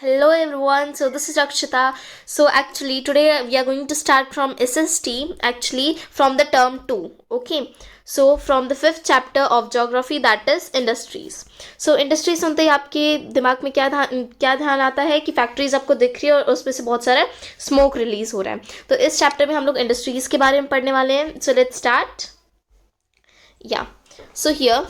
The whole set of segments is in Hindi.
Hello everyone, so this is Akshita. So actually today we are going to start from SST, actually from the term 2. Okay, so from the fifth chapter of geography, that is industries. So industries सुनते ही आपके दिमाग में क्या ध्यान आता है कि फैक्ट्रीज आपको दिख रही है और उसमें से बहुत सारा स्मोक रिलीज हो रहा है. तो इस चैप्टर में हम लोग इंडस्ट्रीज के बारे में पढ़ने वाले हैं. So let's start. Yeah. So here,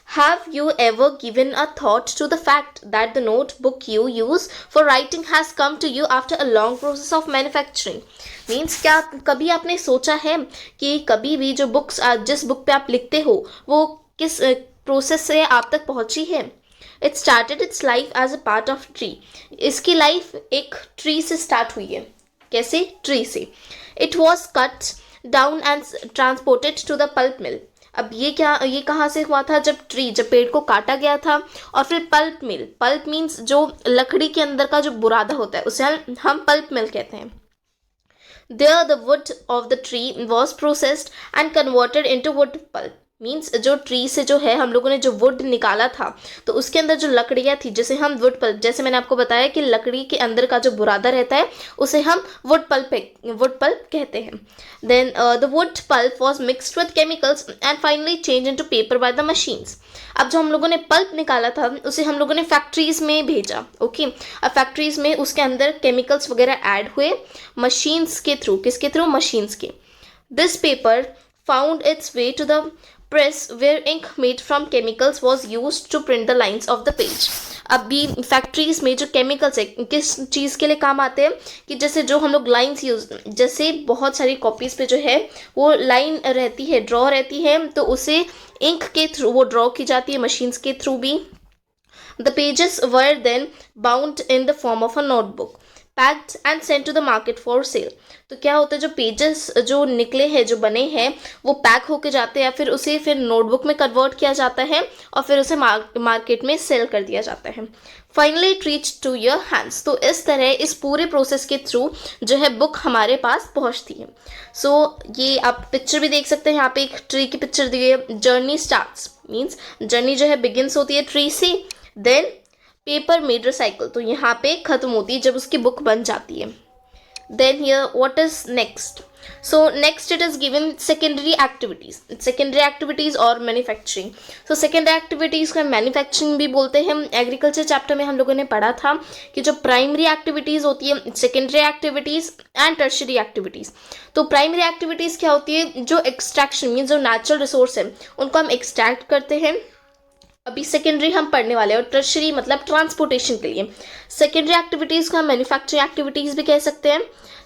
have you ever given a thought to the fact that the notebook you use for writing has come to you after a long process of manufacturing? Means क्या कभी आपने सोचा है कि कभी भी जो बुक्स जिस बुक पे आप लिखते हो वो किस प्रोसेस से आप तक पहुंची है? It started its life as a part of tree. इसकी लाइफ एक ट्री से स्टार्ट हुई है. कैसे? ट्री से. It was cut down and transported to the pulp mill. अब ये कहाँ से हुआ था? जब पेड़ को काटा गया था और फिर पल्प मिल. पल्प मीन्स जो लकड़ी के अंदर का जो बुरादा होता है उसे हम पल्प मिल कहते हैं. There the wood of the tree was processed and converted into wood pulp. Means जो ट्री से जो है हम लोगों ने जो वुड निकाला था तो उसके अंदर जो लकड़ियाँ थी जैसे हम वुड पल्प, जैसे मैंने आपको बताया कि लकड़ी के अंदर का जो बुरादा रहता है उसे हम वुड पल्प कहते हैं. Then the wood pulp was mixed with chemicals and finally change into paper by the machines. अब जो हम लोगों ने पल्प निकाला था उसे हम लोगों ने फैक्ट्रीज में भेजा. ओके, अब फैक्ट्रीज में उसके अंदर केमिकल्स वगैरह ऐड हुए मशीन्स के थ्रू. किसके थ्रू? मशीन्स के. This paper found its way to the press where ink made from chemicals was used to print the lines of the page. अभी फैक्ट्रीज में जो केमिकल्स है किस चीज़ के लिए काम आते हैं कि जैसे जो हम लोग लाइन्स यूज, जैसे बहुत सारी कॉपीज़ पे जो है वो लाइन रहती है, ड्रॉ रहती है, तो उसे इंक के थ्रू वो ड्रॉ की जाती है, मशीन्स के थ्रू भी. The pages were then bound in the form of a notebook packed and sent to the market for sale. तो क्या होता है, जो पेजेस जो निकले हैं, जो बने हैं, वो पैक होके जाते हैं, फिर उसे फिर नोटबुक में कन्वर्ट किया जाता है और फिर उसे मार्केट में सेल कर दिया जाता है. Finally it reach to your hands. तो इस तरह इस पूरे प्रोसेस के थ्रू जो है बुक हमारे पास पहुंचती है. सो ये आप पिक्चर भी देख सकते हैं, यहाँ पे एक ट्री की पिक्चर दी है. जर्नी स्टार्ट्स मीन्स जर्नी जो है बिगिनस होती है ट्री से. देन पेपर मेड रिसाइकल, तो यहाँ पे खत्म होती है जब उसकी बुक बन जाती है. Then here what is next? So next it is given secondary activities और मैन्युफैक्चरिंग. सो सेकेंडरी एक्टिविटीज का मैन्युफैक्चरिंग भी बोलते हैं. एग्रीकल्चर चैप्टर में हम लोगों ने पढ़ा था कि जो प्राइमरी एक्टिविटीज होती है, secondary activities and tertiary activities. तो प्राइमरी एक्टिविटीज क्या होती है? जो एक्सट्रैक्शन मीन जो नेचुरल रिसोर्स है उनको हम एक्सट्रैक्ट करते हैं. अभी सेकेंडरी हम पढ़ने वाले हैं. और टर्शरी मतलब ट्रांसपोर्टेशन के लिए. सेकेंडरी एक्टिविटीज को हम मैन्युफैक्चरिंग एक्टिविटीज भी कह सकते हैं.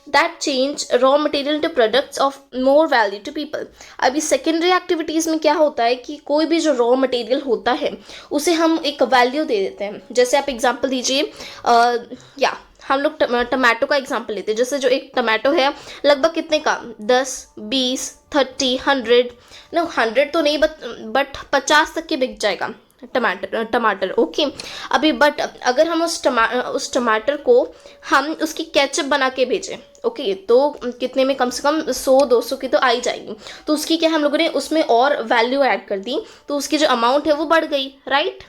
That change raw material to products of more value to people. अभी सेकेंडरी एक्टिविटीज में क्या होता है कि कोई भी जो रॉ मटेरियल होता है उसे हम एक वैल्यू दे देते हैं. जैसे आप एग्जाम्पल दीजिए, या हम लोग टमाटो का एग्जाम्पल लेते हैं. जैसे जो एक टमाटो है लगभग कितने का? 10, 20, 30, 100, नो 100 तो नहीं बट 50 तक के बिक जाएगा टमाटर. ओके, अभी बट अगर हम उस टमाटर को हम उसकी केचप बना के भेजें, ओके, तो कितने में? कम से कम 100-200 की तो आ ही जाएगी. तो उसकी क्या हम लोगों ने उसमें और वैल्यू ऐड कर दी, तो उसकी जो अमाउंट है वो बढ़ गई, right?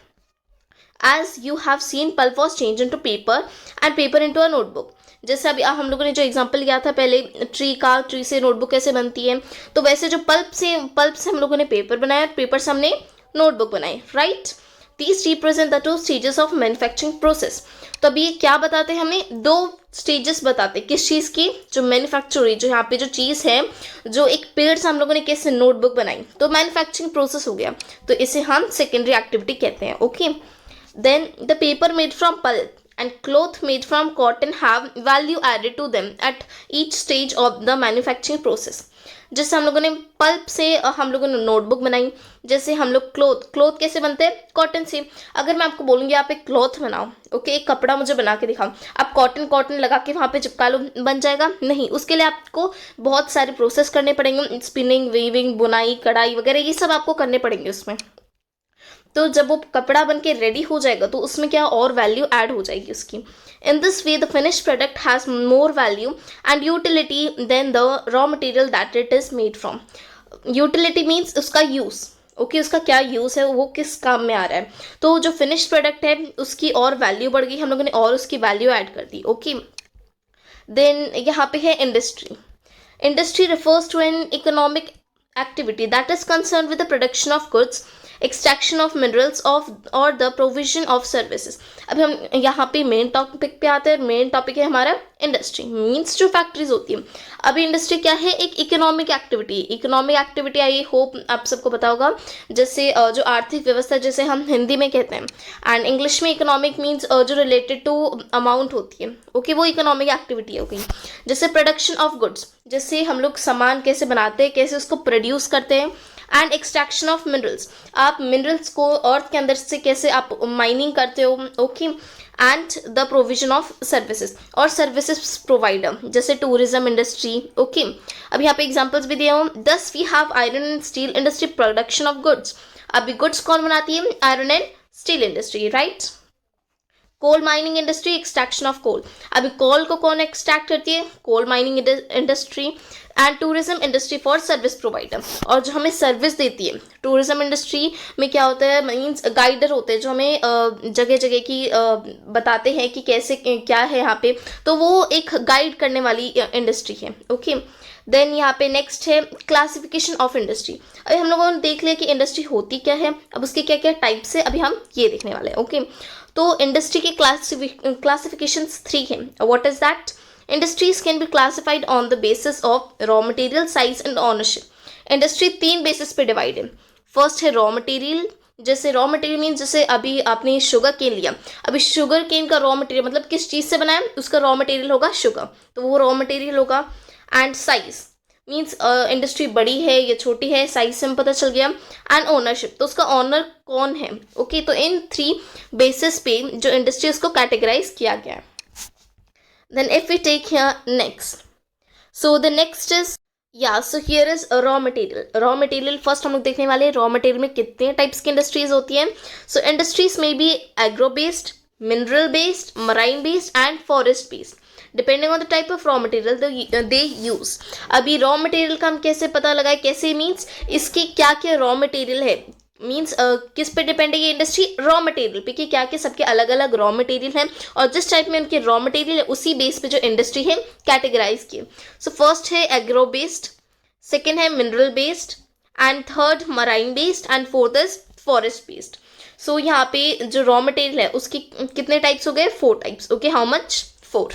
As you have seen, pulp was changed into paper and paper into a notebook. जैसे अभी हम लोगों ने जो एग्जांपल लिया था पहले ट्री से नोटबुक कैसे बनती है, तो वैसे जो पल्प से हम लोगों ने पेपर बनाया, पेपर से हमने नोटबुक बनाई, right? These represent the 2 stages of manufacturing process. तो अभी ये क्या बताते हैं हमें? 2 स्टेजेस बताते हैं. किस चीज़ की? जो मैन्युफैक्चरिंग, जो यहाँ पे जो चीज़ है, जो एक पेड़ से हम लोगों ने कैसे नोटबुक बनाई, तो मैन्युफैक्चरिंग प्रोसेस हो गया. तो इसे हम सेकेंडरी एक्टिविटी कहते हैं. Okay, then the paper made from pulp and cloth made from cotton have value added to them at each stage of the manufacturing process. जैसे हम लोगों ने पल्प से हम लोगों ने नोटबुक बनाई. जैसे हम लोग क्लोथ कैसे बनते हैं? कॉटन से. अगर मैं आपको बोलूँगी आप एक क्लॉथ बनाओ, ओके, एक कपड़ा मुझे बना के दिखाओ, आप कॉटन लगा के वहाँ पे चिपका लो, बन जाएगा? नहीं, उसके लिए आपको बहुत सारे प्रोसेस करने पड़ेंगे. स्पिनिंग, वीविंग, बुनाई, कढ़ाई वगैरह ये सब आपको करने पड़ेंगे उसमें. तो जब वो कपड़ा बन के रेडी हो जाएगा तो उसमें क्या और वैल्यू ऐड हो जाएगी उसकी. In this way the finish product has more value and utility than the raw material that it is made from. Utility means उसका यूज़. ओके, उसका क्या यूज़ है, वो किस काम में आ रहा है। तो जो फिनिश प्रोडक्ट है उसकी और वैल्यू बढ़ गई, हम लोगों ने और उसकी वैल्यू ऐड कर दी। ओके, देन यहाँ पे है industry. Industry refers to an economic activity that is concerned with the production of goods, extraction of minerals of or the provision of services। अभी हम यहाँ पे मेन टॉपिक पे आते हैं। मेन टॉपिक है हमारा इंडस्ट्री, मीन्स जो फैक्ट्रीज होती है। अभी इंडस्ट्री क्या है, एक economic activity. Economic activity I hope आप सबको पता होगा, जैसे जो आर्थिक व्यवस्था जैसे हम हिंदी में कहते हैं, एंड इंग्लिश में इकोनॉमिक मीन्स जो रिलेटेड टू अमाउंट होती है। ओके, वो इकोनॉमिक एक्टिविटी हो गई। जैसे प्रोडक्शन ऑफ गुड्स, जैसे हम लोग सामान कैसे बनाते हैं, कैसे उसको प्रोड्यूस करते हैं। एंड एक्सट्रैक्शन ऑफ मिनरल्स, आप मिनरल्स को अर्थ के अंदर से कैसे आप माइनिंग करते हो। Okay, and the provision of services, और सर्विसेज प्रोवाइडर जैसे टूरिज्म इंडस्ट्री। ओके, अब यहाँ पे एग्जांपल्स भी दिए हूँ। Thus we have iron and steel industry, production of goods. अभी गुड्स कौन बनाती है, iron and steel industry, right. Coal mining industry, extraction of coal. अभी कोल को कौन एक्सट्रैक्ट करती है, coal mining industry. And tourism industry for service provider, और जो हमें सर्विस देती है। टूरिज्म इंडस्ट्री में क्या होता है, मीन्स गाइडर होते हैं जो हमें जगह जगह की बताते हैं कि कैसे क्या है यहाँ पे, तो वो एक गाइड करने वाली इंडस्ट्री है। ओके, देन यहाँ पे नेक्स्ट है क्लासिफिकेशन ऑफ इंडस्ट्री। अभी हम लोगों ने देख लिया कि इंडस्ट्री होती क्या है, अब उसके क्या क्या टाइप्स है, अभी हम ये देखने वाले हैं। ओके, तो इंडस्ट्री के क्लासिफिकेशंस 3 हैं। What is that, industries can be classified on the basis of raw material, size and ownership. Industry 3 basis पे डिवाइड है। फर्स्ट है रॉ मटेरियल, जैसे रॉ मटेरियल मीन जैसे अभी आपने शुगर केन लिया, अभी शुगर केन का रॉ मटेरियल मतलब किस चीज़ से बना है, उसका रॉ मटेरियल होगा शुगर, तो वो रॉ मटेरियल होगा। एंड साइज मीन्स इंडस्ट्री बड़ी है या छोटी है, साइज से हमें पता चल गया। एंड ओनरशिप, तो उसका ऑनर कौन है। ओके, तो इन 3 बेसिस पे जो इंडस्ट्री उसको कैटेगराइज किया गया है। Then if we take here next, so the next is so here is raw material. Raw material first हम लोग देखने वाले हैं, रॉ मटेरियल में कितने टाइप्स की इंडस्ट्रीज होती हैं। सो इंडस्ट्रीज में be agro based, mineral based, marine based and forest based, depending on the type of raw material they use. अभी रॉ मटेरियल का हम कैसे पता लगाए, कैसे मीन्स इसके क्या क्या रॉ मटेरियल है, मीन्स किस पे डिपेंड है ये इंडस्ट्री, रॉ मटेरियल पे कि क्या क्या सबके अलग अलग रॉ मटेरियल हैं, और जिस टाइप में उनके रॉ मटेरियल है उसी बेस पे जो इंडस्ट्री है कैटेगराइज किए। सो फर्स्ट है एग्रो बेस्ड, सेकेंड है mineral based, and third marine based, and fourth is forest based. So यहाँ पे जो रॉ मटेरियल है उसकी कितने टाइप्स हो गए, 4 टाइप्स। Okay, how much, 4।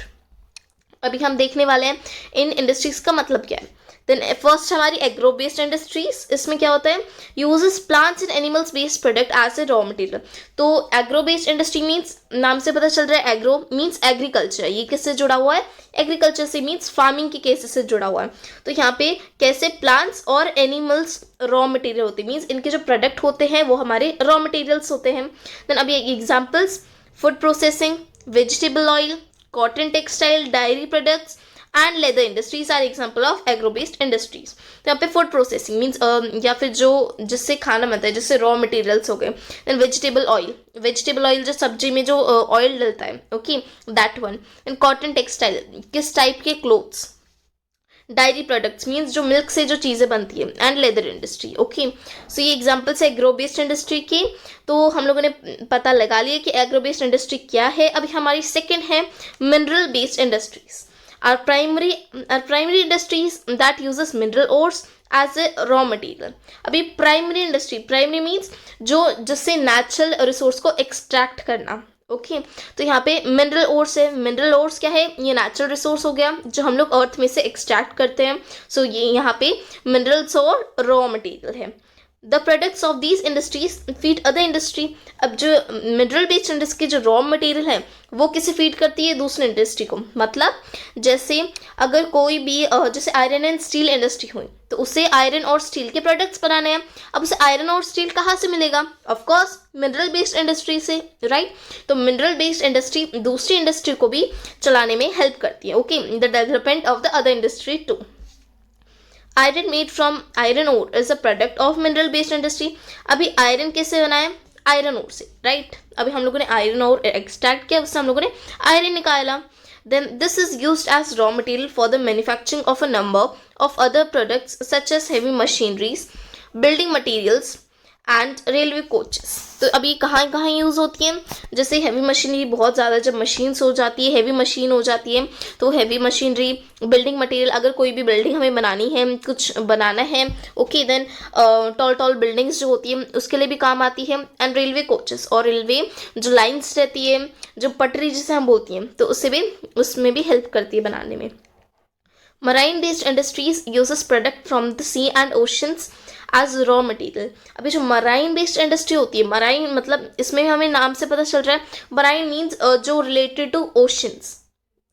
अभी हम देखने वाले हैं इन इंडस्ट्रीज का मतलब क्या है। देन फर्स्ट हमारी एग्रो बेस्ड इंडस्ट्रीज, इसमें क्या होता है, uses plants and animals based product as a raw material. तो एग्रो बेस्ड इंडस्ट्री मीन्स नाम से पता चल रहा है, एग्रो मीन्स एग्रीकल्चर, ये किससे जुड़ा हुआ है, एग्रीकल्चर से, मीन्स फार्मिंग के केसेस से जुड़ा हुआ है। तो यहाँ पे कैसे प्लांट्स और एनिमल्स रॉ मटेरियल होते हैं, मीन्स इनके जो प्रोडक्ट होते हैं वो हमारे रॉ मटेरियल्स होते हैं। देन अभी examples, food processing, vegetable oil, cotton textile, dairy products and leather industries are example of agro based industries. तो यहाँ पे फूड प्रोसेसिंग मीन्स या फिर जो जिससे खाना बनता है, जिससे रॉ मटेरियल्स हो गए। देन वेजिटेबल ऑयल जो सब्जी में जो ऑयल डलता है, okay, that one. And cotton textile, किस टाइप के क्लोथ्स। डायरी प्रोडक्ट्स मीन्स जो मिल्क से जो चीज़ें बनती है। And leather industry. Okay, so ये एग्जाम्पल्स है एग्रो बेस्ड इंडस्ट्री के। तो हम लोगों ने पता लगा लिया कि एग्रो बेस्ड इंडस्ट्री क्या है। अभी हमारी सेकेंड है mineral based industries. Are primary industries that uses mineral ores as a raw material. अभी प्राइमरी इंडस्ट्री, प्राइमरी मीन्स जो जिससे नेचुरल रिसोर्स को एक्सट्रैक्ट करना। ओके, तो यहाँ पे मिनरल ओर्स है। मिनरल ओर्स क्या है, ये नेचुरल रिसोर्स हो गया जो हम लोग अर्थ में से एक्सट्रैक्ट करते हैं। सो ये यहाँ पे मिनरल्स और रॉ मटेरियल है। The products of these industries feed other industry. अब जो मिनरल बेस्ड इंडस्ट्री जो रॉ मटेरियल है वो किसे फीड करती है, दूसरी इंडस्ट्री को। मतलब जैसे अगर कोई भी जैसे आयरन एंड स्टील इंडस्ट्री हुई तो उसे आयरन और स्टील के प्रोडक्ट्स बनाने हैं। अब उसे आयरन और स्टील कहाँ से मिलेगा, of course mineral based industry से, राइट। तो मिनरल बेस्ड इंडस्ट्री दूसरी इंडस्ट्री को भी चलाने में हेल्प करती है। Okay, the development of the other industry too. Iron made from iron ore is a product of mineral based industry. अभी आयरन कैसे बना है, आयरन ओर से, राइट। अभी हम लोगों ने आयरन ओर एक्सट्रैक्ट किया, उससे हम लोगों ने आयरन निकाला। Then this is used as raw material for the manufacturing of a number of other products such as heavy machineries, building materials and railway coaches. तो अभी कहाँ कहाँ यूज़ होती हैं, जैसे हैवी मशीनरी, बहुत ज़्यादा जब मशीन्स हो जाती है, हैवी मशीन हो जाती है, तो हैवी मशीनरी, बिल्डिंग मटेरियल, अगर कोई भी बिल्डिंग हमें बनानी है, कुछ बनाना है, okay, then tall tall buildings जो होती है उसके लिए भी काम आती है। एंड रेलवे कोचेस, और रेलवे जो लाइन्स रहती है, जो पटरी जिसे हम बोलती हैं, तो उसमें भी हेल्प करती है बनाने में। Marine based industries uses product from the sea and oceans as raw material. अभी जो मराइन बेस्ड इंडस्ट्री होती है, मराइन मतलब इसमें हमें नाम से पता चल रहा है, मराइन मीन्स जो रिलेटेड टू ओशंस,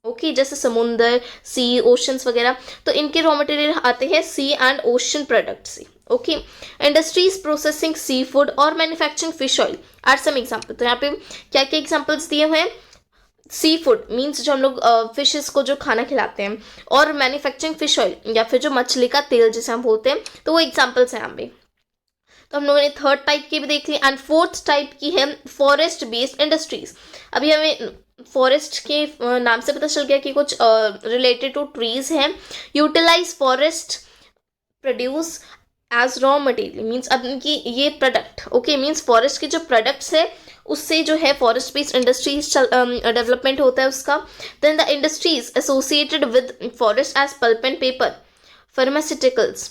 ओके, जैसे समुंदर, सी, ओशंस वगैरह, तो इनके रॉ मटेरियल आते हैं सी एंड ओशन प्रोडक्ट से, okay. Industries processing sea food और manufacturing fish oil are some example. तो यहाँ पे क्या क्या एग्जाम्पल्स दिए हुए हैं, सी फूड मीन्स जो हम लोग फिशेस को जो खाना खिलाते हैं, और मैन्युफैक्चरिंग फिश ऑयल या फिर जो मछली का तेल जिसे हम बोलते हैं, तो वो एग्जाम्पल्स हैं यहाँ पे। तो हम लोगों ने थर्ड टाइप की भी देख ली। एंड फोर्थ टाइप की है फॉरेस्ट बेस्ड इंडस्ट्रीज। अभी हमें फॉरेस्ट के नाम से पता चल गया कि कुछ रिलेटेड टू ट्रीज हैं। Utilise forest produce as raw material means अब इनकी ये प्रोडक्ट, ओके, मीन्स फॉरेस्ट के जो प्रोडक्ट्स है उससे जो है फॉरेस्ट बेस्ड इंडस्ट्रीज डेवलपमेंट होता है उसका। Then the industries associated with forest as pulp and paper, pharmaceuticals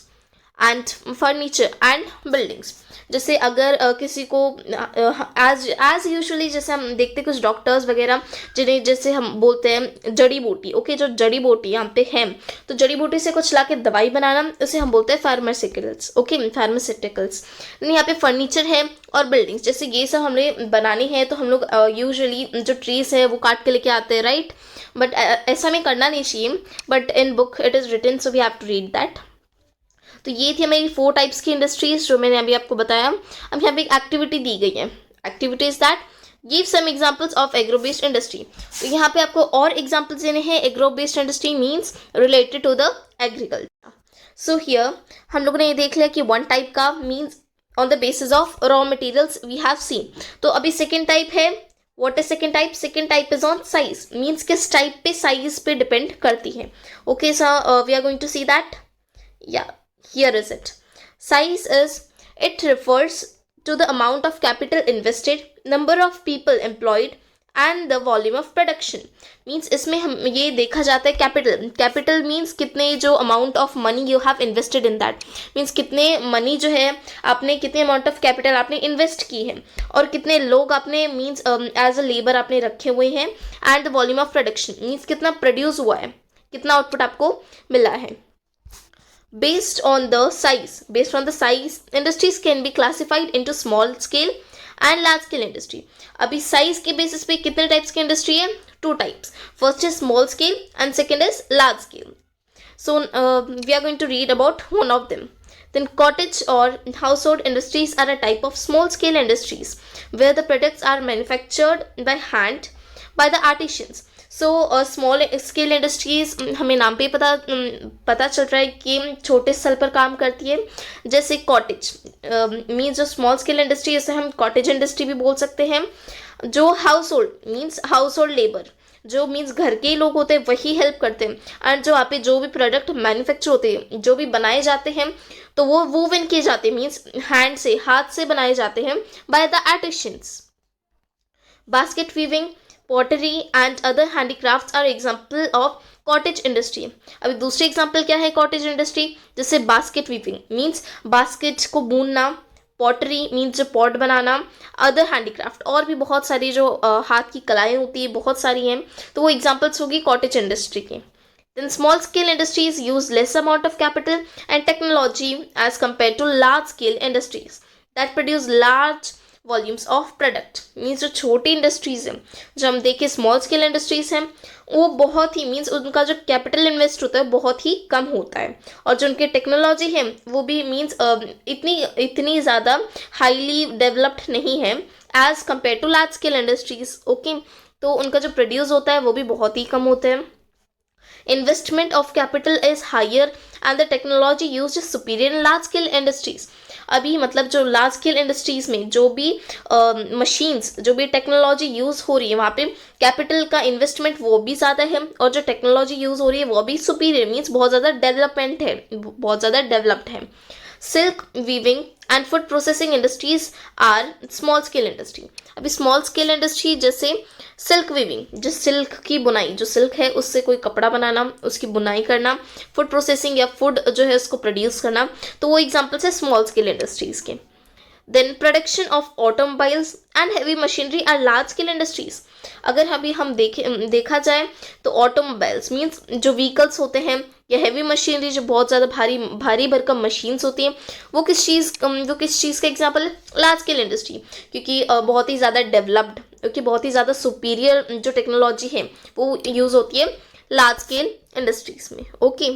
and furniture and buildings. जैसे अगर किसी को एज यूजुअली जैसे हम देखते हैं कुछ डॉक्टर्स वगैरह जिन्हें जैसे हम बोलते हैं जड़ी बूटी, ओके, जो जड़ी बूटी यहाँ पे है, तो जड़ी बूटी से कुछ ला के दवाई बनाना, उसे हम बोलते हैं फार्मास्यूटिकल्स, ओके, फार्मास्यूटिकल्स। यहाँ पे फर्नीचर है और बिल्डिंग्स, जैसे ये सब हमें बनानी है तो हम लोग यूजुअली जो ट्रीज है वो काट के लेके आते हैं, राइट, बट ऐसा हमें करना नहीं चाहिए, but in book it is written so we have to read that. तो ये थी हमारी 4 टाइप्स की इंडस्ट्रीज जो मैंने अभी आपको बताया। अब यहाँ पे एक एक्टिविटी दी गई है, activity is that give some examples of agro based industry. तो यहाँ पे आपको और एग्जांपल्स देने हैं। Agro based industry means related to the agriculture. So here हम लोगों ने ये देख लिया कि 1 टाइप का means on the basis of raw materials we have seen. तो अभी सेकेंड टाइप है, what is second type? Second type is on size, means किस टाइप पे, साइज पे डिपेंड करती है, okay. So we are going to see that, या here is it. Size is, it refers to the amount of capital invested, number of people employed and the volume of production. Means इसमें हम ये देखा जाता है कैपिटल, कैपिटल मीन्स कितने जो amount of money you have invested in that, means कितने मनी जो है आपने, कितने अमाउंट ऑफ कैपिटल आपने इन्वेस्ट की है, और कितने लोग आपने मीन्स एज अ लेबर आपने रखे हुए हैं, and the volume of production means कितना प्रोड्यूस हुआ है, कितना आउटपुट आपको मिला है। Based on the size, industries can be classified into small scale and large scale industry. अभी size के basis पे कितने types की industry है? 2 types. First is small scale and second is large scale. So we are going to read about one of them. Then cottage or household industries are a type of small scale industries where the products are manufactured by hand by the artisans. So small scale industries हमें नाम पे पता चल रहा है कि छोटे स्तर पर काम करती है। जैसे कॉटेज मीन्स जो स्मॉल स्केल इंडस्ट्री, जैसे हम कॉटेज इंडस्ट्री भी बोल सकते हैं। जो house hold means house hold labour, जो मीन्स घर के ही लोग होते हैं वही हेल्प करते हैं, एंड जो आप जो भी प्रोडक्ट मैन्युफैक्चर होते हैं, जो भी बनाए जाते हैं, तो वो वूवन किए जाते हैं, मीन्स हैंड से, हाथ से बनाए जाते हैं by the artisans. Basket weaving, pottery and other handicrafts are example of cottage industry. अभी दूसरी एग्जाम्पल क्या है कॉटेज इंडस्ट्री? जैसे बास्केट वीविंग मीन्स बास्केट को बुनना, पॉटरी मीन्स जो पॉट बनाना, अदर हैंडीक्राफ्ट और भी बहुत सारी जो हाथ की कलाएं होती है बहुत सारी हैं, तो वो एग्जाम्पल्स होगी कॉटेज इंडस्ट्री की। Then small scale industries use less amount of capital and technology as compared to large scale industries that produce large volumes of product. Means जो छोटी इंडस्ट्रीज़ हैं, जो हम देखें स्मॉल स्केल इंडस्ट्रीज़ हैं, वो बहुत ही मीन्स उनका जो कैपिटल इन्वेस्ट होता है बहुत ही कम होता है, और जो उनकी टेक्नोलॉजी है वो भी मीन्स इतनी ज़्यादा हाईली डेवलप्ड नहीं है as compare to large scale industries, okay. तो उनका जो प्रोड्यूस होता है वो भी बहुत ही कम होता है। Investment of capital is higher and the technology used is superior in large scale industries. अभी मतलब जो लार्ज स्केल इंडस्ट्रीज़ में जो भी मशीन्स, जो भी टेक्नोलॉजी यूज़ हो रही है, वहाँ पे कैपिटल का इन्वेस्टमेंट वो भी ज़्यादा है, और जो टेक्नोलॉजी यूज़ हो रही है वो भी सुपीरियर मीन्स बहुत ज़्यादा डेवलपमेंट है, बहुत ज़्यादा डेवलप्ड है। Silk weaving and food processing industries are small scale industry. अभी स्मॉल स्केल इंडस्ट्री जैसे सिल्क वीविंग, जो सिल्क की बुनाई, जो सिल्क है उससे कोई कपड़ा बनाना, उसकी बुनाई करना, फूड प्रोसेसिंग या फूड जो है उसको प्रोड्यूस करना, तो वो एग्जाम्पल्स है स्मॉल स्केल इंडस्ट्रीज के। Then production of automobiles and heavy machinery are large scale industries. अगर अभी हम देखा जाए तो ऑटोमोबाइल्स मीन्स जो व्हीकल्स होते हैं, या हैवी मशीनरी जो बहुत ज़्यादा भारी भारी भरकम मशीन्स होती हैं, वो किस चीज़ का एग्जाम्पल है? लार्ज स्केल इंडस्ट्री, क्योंकि बहुत ही ज़्यादा डेवलप्ड, क्योंकि बहुत ही ज़्यादा सुपीरियर जो टेक्नोलॉजी है वो यूज़ होती है लार्ज स्केल इंडस्ट्रीज में। ओके,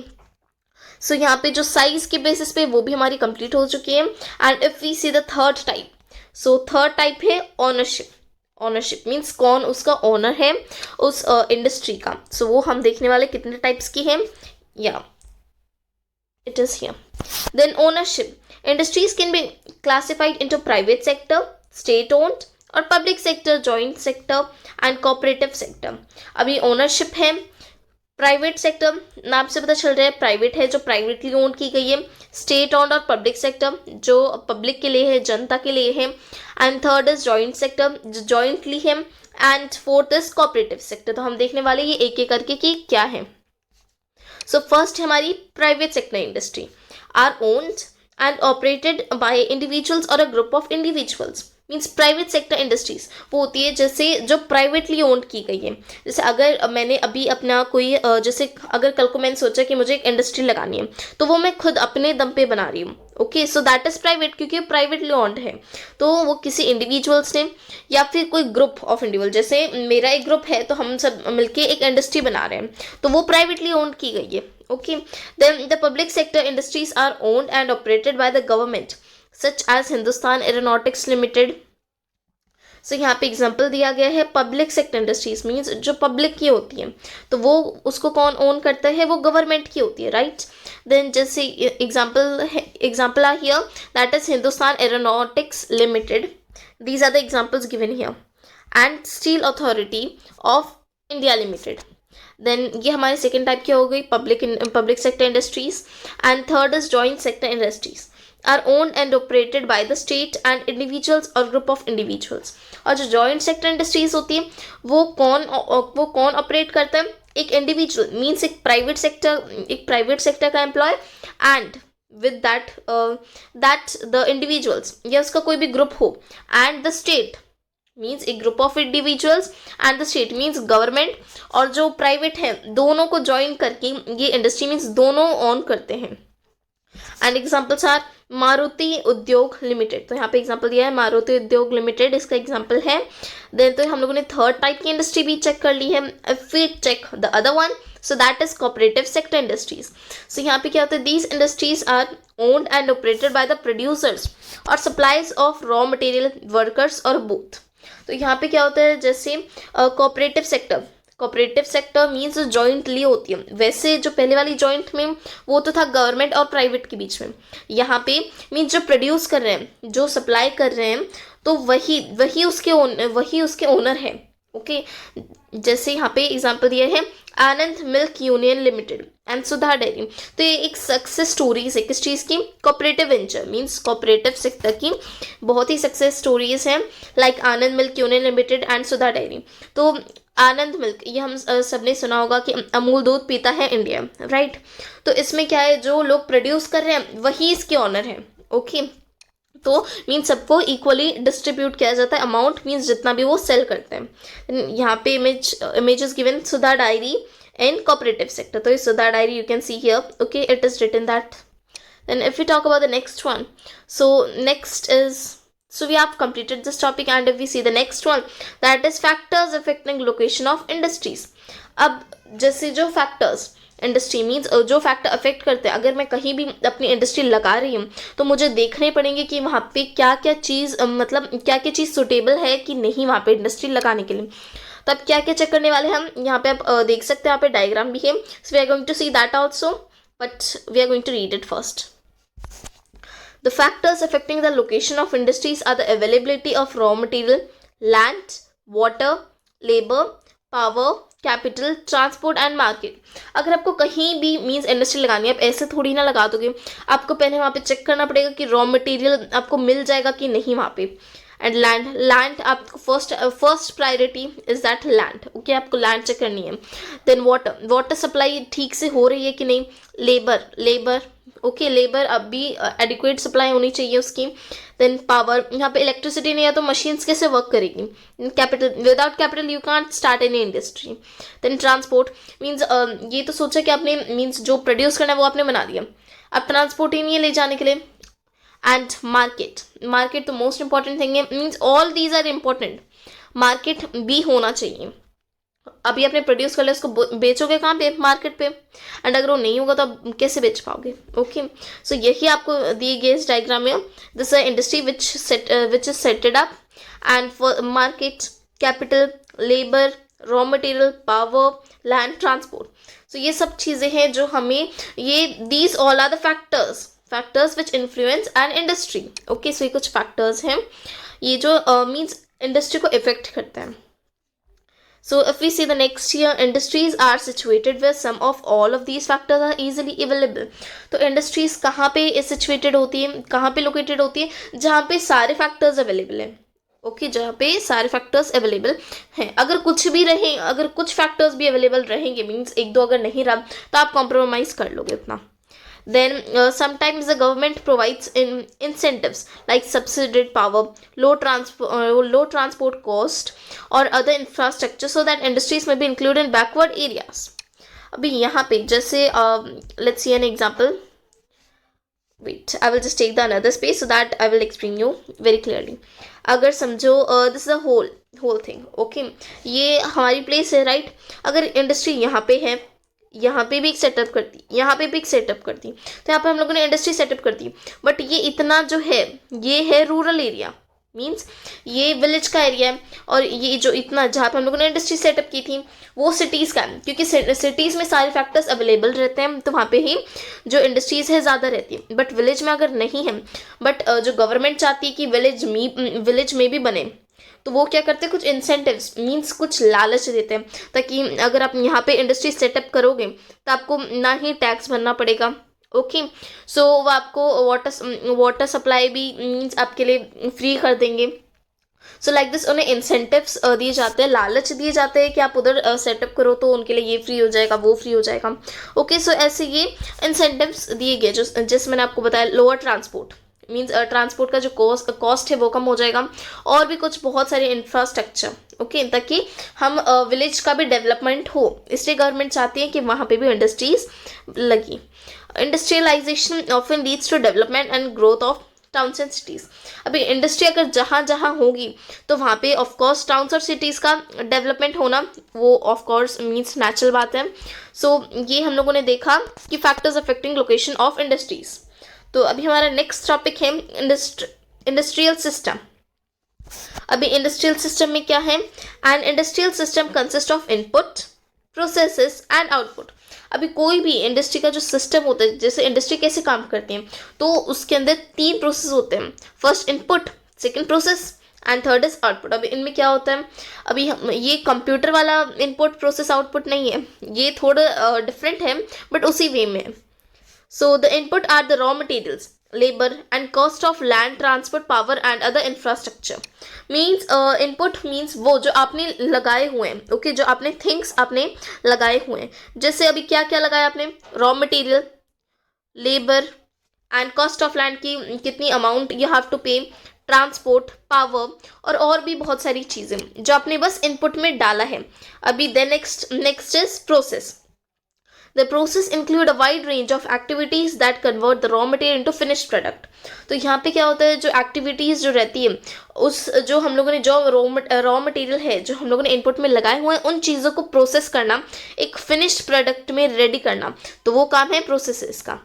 सो यहाँ पे जो साइज के बेसिस पे वो भी हमारी कंप्लीट हो चुकी है। And if we see the third type, so third type है ऑनरशिप। ऑनरशिप मीन्स कौन उसका ओनर है उस इंडस्ट्री का। सो वो हम देखने वाले कितने टाइप्स की है, या it is here. Then ownership, industries can be classified into private sector, state owned और public sector, joint sector and cooperative sector. अभी ओनरशिप है प्राइवेट सेक्टर, नाम से पता चल रहा है प्राइवेट है, जो प्राइवेटली ओन की गई है। स्टेट ओन्ड और पब्लिक सेक्टर, जो पब्लिक के लिए है, जनता के लिए है। And third is joint sector, जो जॉइंटली है। And fourth is cooperative sector. तो हम देखने वाले ये एक एक करके कि क्या है। सो फर्स्ट है हमारी private sector industry are owned and operated by individuals और a group of individuals. Means private sector industries वो होती है जैसे जो प्राइवेटली ओन्ड की गई है। जैसे अगर मैंने अभी अपना कोई जैसे अगर कल को मैंने सोचा कि मुझे एक इंडस्ट्री लगानी है, तो वो मैं खुद अपने दम पे बना रही हूँ। Okay, so that is private, क्योंकि प्राइवेटली ओन्ड है। तो वो किसी इंडिविजुअल्स ने या फिर कोई ग्रुप ऑफ इंडिविजुअल, जैसे मेरा एक ग्रुप है तो हम सब मिलके एक इंडस्ट्री बना रहे हैं, तो वो प्राइवेटली ओन्ड की गई है। Okay, then the public sector industries are owned and operated by the government such as Hindustan Aeronautics Limited. So यहाँ पे एग्जांपल दिया गया है पब्लिक सेक्टर इंडस्ट्रीज मीन्स जो पब्लिक की होती है, तो वो उसको कौन ओन करता है? वो गवर्नमेंट की होती है, राइट। देन जैसे example are here that is Hindustan Aeronautics Limited, these are the examples given here. And Steel Authority of India Limited. Then ये हमारे सेकेंड टाइप की हो गई public sector industries. And third is joint sector industries are owned and operated by the state and individuals और ग्रुप ऑफ इंडिविजुअल्स। और जो जॉइंट सेक्टर इंडस्ट्रीज होती है वो कौन ऑपरेट करता है? एक इंडिविजुअल मीन्स एक प्राइवेट सेक्टर का employ and with that the individuals या उसका कोई भी ग्रुप हो, एंड द स्टेट मीन्स एक group of individuals and the state means government, और जो प्राइवेट है दोनों को ज्वाइन करके ये इंडस्ट्री मीन्स दोनों ऑन करते हैं। एंड एग्जाम्पल्स आर मारुति उद्योग लिमिटेड। तो यहाँ पे एग्जांपल दिया है मारुति उद्योग लिमिटेड, इसका एग्जांपल है। देन तो हम लोगों ने थर्ड टाइप की इंडस्ट्री भी चेक कर ली है। If we check the other one, so that is cooperative sector industries. So यहाँ पे क्या होता है? These industries are owned and operated by the producers और supplies of raw material, workers और बोथ। तो यहाँ पे क्या होता है? जैसे कोऑपरेटिव सेक्टर मीन्स जॉइंटली होती है। वैसे जो पहले वाली जॉइंट में वो तो था गवर्नमेंट और प्राइवेट के बीच में, यहाँ पे मीन्स जो प्रोड्यूस कर रहे हैं, जो सप्लाई कर रहे हैं, तो वही उसके ओनर है। ओके, जैसे यहाँ पे एग्जांपल दिया है Anand Milk Union Limited and Sudha Dairy. तो ये एक सक्सेस स्टोरीज है किस चीज़ की? Cooperative venture means cooperative sector की बहुत ही सक्सेस स्टोरीज हैं, like Anand Milk Union Limited and Sudha Dairy. तो आनंद मिल्क, ये हम सबने सुना होगा कि अमूल दूध पीता है इंडिया, राइट। तो इसमें क्या है? जो लोग प्रोड्यूस कर रहे हैं वही इसके ऑनर हैं। ओके, तो मीन्स सबको इक्वली डिस्ट्रीब्यूट किया जाता है अमाउंट, मीन्स जितना भी वो सेल करते हैं। यहाँ पे image is given Sudha dairy in cooperative sector. तो इस Sudha dairy you can see here, okay, it is written that. Then if you talk about the next one, so next is, so we have completed this topic, and if we see the next one, that is factors affecting location of industries. अब जैसे जो फैक्टर्स इंडस्ट्री मीन्स जो फैक्टर अफेक्ट करते हैं, अगर मैं कहीं भी अपनी इंडस्ट्री लगा रही हूँ तो मुझे देखने पड़ेंगे कि वहाँ पे क्या क्या चीज़ मतलब क्या क्या चीज़ सुटेबल है कि नहीं वहाँ पे इंडस्ट्री लगाने के लिए। तो अब क्या क्या चेक करने वाले हम यहाँ पे आप देख सकते हैं, यहाँ पे डायग्राम भी है। So we are going to see that also, but we are going to read it first. The factors affecting the location of industries are the availability of raw material, land, water, labor, power, capital, transport and market. अगर आपको कहीं भी मीन्स इंडस्ट्री लगानी है, आप ऐसे थोड़ी ना लगा दोगे, आपको पहले वहाँ पे चेक करना पड़ेगा कि रॉ मटेरियल आपको मिल जाएगा कि नहीं वहाँ पे। एंड लैंड आपको first priority is that land, okay, आपको लैंड चेक करनी है। देन वाटर सप्लाई ठीक से हो रही है कि नहीं। लेबर ओके, लेबर अब भी एडिक्वेट सप्लाई होनी चाहिए उसकी। देन पावर, यहाँ पे इलेक्ट्रिसिटी नहीं है तो मशीन्स कैसे वर्क करेगी। Capital, without capital you can't start any industry. Then transport means ये तो सोचा कि आपने मीन्स जो प्रोड्यूस करना है वो आपने बना दिया, अब ट्रांसपोर्ट ही नहीं है ले जाने के लिए। एंड मार्केट तो मोस्ट इंपॉर्टेंट थिंग है, means all these are important, market भी होना चाहिए। अभी आपने प्रोड्यूस कर लिया, उसको बेचोगे कहाँ पे, मार्केट पे, एंड अगर वो नहीं होगा तो आप कैसे बेच पाओगे। ओके, सो यही आपको दिए गए इस डायग्राम में, this industry which is setted up and for market, capital, labour, raw material, power, land, transport. So ये सब चीज़ें हैं जो हमें ये these all are the factors which influence an industry. Okay, so ये कुछ फैक्टर्स हैं ये जो मीन्स इंडस्ट्री को इफेक्ट करते हैं। So if we see the next year, industries are situated where some of all of these factors are easily available. तो industries कहाँ पे situated होती है, कहाँ पे located होती है, जहाँ पे सारे factors available हैं। ओके, जहाँ पे सारे फैक्टर्स अवेलेबल हैं। अगर कुछ भी रहे, अगर कुछ फैक्टर्स भी अवेलेबल रहेंगे, मीन्स एक दो अगर नहीं रहा तो आप कॉम्प्रोमाइज़ कर लोगे उतना। Then sometimes the government provides incentives like subsidized power, low transport cost or other infrastructure so that industries may be included in backward areas. अभी यहाँ पे जैसे let's see an example. Wait, I will just take the another space so that I will explain you very clearly. अगर समझो this is a whole thing. Okay, ये हमारी प्लेस है, राइट। अगर इंडस्ट्री यहाँ पे है, यहाँ पे भी एक सेटअप करती, यहाँ पे भी एक सेटअप करती, तो यहाँ पे हम लोगों ने इंडस्ट्री सेटअप कर दी। बट ये इतना जो है ये है रूरल एरिया, मीन्स ये विलेज का एरिया है, और ये जो इतना जहाँ पे हम लोगों ने इंडस्ट्री सेटअप की थी वो सिटीज़ का है, क्योंकि सिटीज़ में सारे फैक्टर्स अवेलेबल रहते हैं, तो वहाँ पे ही जो इंडस्ट्रीज़ है ज़्यादा रहती है। बट विलेज में अगर नहीं है, बट जो गवर्नमेंट चाहती है कि विलेज में भी बने, तो वो क्या करते हैं, कुछ इंसेंटिव्स मीन्स कुछ लालच देते हैं, ताकि अगर आप यहाँ पे इंडस्ट्री सेटअप करोगे तो आपको ना ही टैक्स भरना पड़ेगा। ओके, सो वो आपको वाटर सप्लाई भी मीन्स आपके लिए फ्री कर देंगे। सो लाइक दिस उन्हें इंसेंटिव्स दिए जाते हैं, लालच दिए जाते हैं कि आप उधर सेटअप करो तो उनके लिए ये फ्री हो जाएगा, वो फ्री हो जाएगा। ओके, सो ऐसे ये इंसेंटिव्स दिए गए, जो जैसे मैंने आपको बताया, लोअर ट्रांसपोर्ट मीन्स ट्रांसपोर्ट का जो कॉस्ट है वो कम हो जाएगा, और भी कुछ बहुत सारे इंफ्रास्ट्रक्चर, ओके, ताकि हम विलेज का भी डेवलपमेंट हो, इसलिए गवर्नमेंट चाहती है कि वहाँ पे भी इंडस्ट्रीज लगी। Industrialisation often leads to development and growth of towns and cities. अभी इंडस्ट्री अगर जहाँ जहाँ होगी तो वहाँ पे ऑफकोर्स टाउन्स और सिटीज़ का डेवलपमेंट होना वो ऑफकोर्स मीन्स नेचुरल बात है। सो ये हम लोगों ने देखा कि factors affecting location of industries. तो अभी हमारा नेक्स्ट टॉपिक है इंडस्ट्रियल सिस्टम। अभी इंडस्ट्रियल सिस्टम में क्या है, and industrial system consist of input, processes and output. अभी कोई भी इंडस्ट्री का जो सिस्टम होता है, जैसे इंडस्ट्री कैसे काम करती है, तो उसके अंदर 3 प्रोसेस होते हैं, first input, second process and third is output. अभी इनमें क्या होता है, अभी ये कंप्यूटर वाला इनपुट प्रोसेस आउटपुट नहीं है, ये थोड़ा डिफरेंट है बट उसी वे में है। So the input are the raw materials, labor and cost of land, transport, power and other infrastructure. Means input means वो जो आपने लगाए हुए हैं, okay, जो आपने things आपने लगाए हुए हैं, जैसे अभी क्या क्या लगाया आपने, raw material, labor and cost of land की कितनी amount you have to pay, transport, power और भी बहुत सारी चीज़ें जो आपने बस इनपुट में डाला है। अभी then next is process. The process include a wide range of activities that convert the raw material into finished product. तो यहाँ पे क्या होता है, जो एक्टिविटीज़ जो रहती है, उस जो हम लोगों ने जो रॉ मटेरियल है जो हम लोगों ने इनपुट में लगाए हुए हैं, उन चीज़ों को प्रोसेस करना, एक फिनिश्ड प्रोडक्ट में रेडी करना, तो वो काम है प्रोसेसेस का।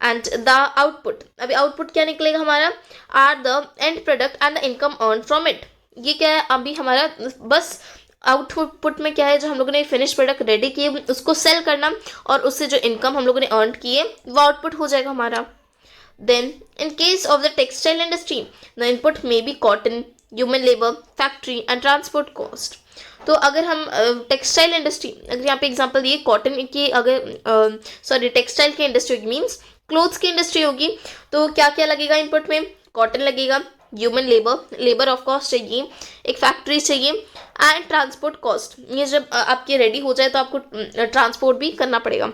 एंड द आउटपुट, अभी आउटपुट क्या निकलेगा हमारा, are the end product and the income earn from it. ये क्या है, अभी हमारा बस आउटपुट में क्या है, जो हम लोगों ने फिनिश प्रोडक्ट रेडी किए उसको सेल करना, और उससे जो इनकम हम लोगों ने अर्न किए वो आउटपुट हो जाएगा हमारा। Then in case of the textile industry the input may be cotton, human labour, factory and transport cost. तो अगर हम टेक्सटाइल इंडस्ट्री, अगर यहाँ पे एग्जांपल दिए कॉटन की, अगर सॉरी टेक्सटाइल की इंडस्ट्री होगी मीन्स क्लोथ्स की इंडस्ट्री होगी, तो क्या क्या लगेगा इनपुट में, कॉटन लगेगा, ह्यूमन लेबर ऑफ कॉस्ट चाहिए, एक फैक्ट्री चाहिए, एंड ट्रांसपोर्ट कॉस्ट, ये जब आपके रेडी हो जाए तो आपको ट्रांसपोर्ट भी करना पड़ेगा,